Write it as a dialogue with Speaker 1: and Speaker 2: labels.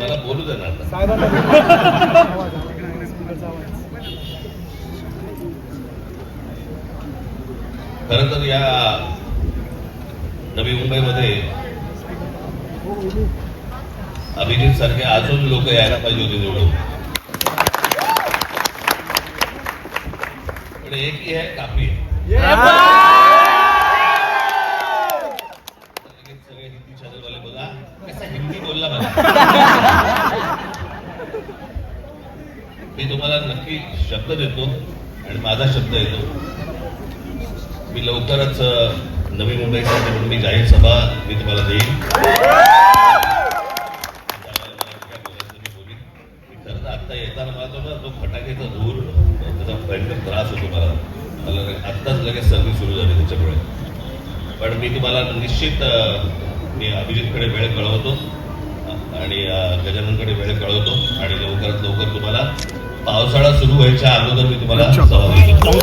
Speaker 1: मला बोलू दे ना आता. खरं तर या नवी मुंबईमध्ये अभिजित सारखे अजून लोक यायला पाहिजे होते निवडून, पण एकही आहे काफी आहे. सगळे हिंदी चॅनल वाले बघा कसा हिंदी बोलला बघा. मी तुम्हाला नक्की शब्द देतो आणि माझा शब्द येतो. मी लवकरच नवी मुंबईसाठी म्हणून मी जाहीर सभा मी तुम्हाला देईन. खरं तर आता येताना मला तो फटाक्याचा धूर त्याचा भयंकर त्रास होतो. मला आत्ताच लगेच सर्व्हिस सुरू झाली त्याच्यामुळे. पण मी तुम्हाला निश्चित मी अभिजितकडे वेळ कळवतो आणि गजाननकडे वेळ कळवतो आणि लवकरात लवकर तुम्हाला पावसाळा सुरू व्हायच्या अगोदर मी तुम्हाला सभा देतो.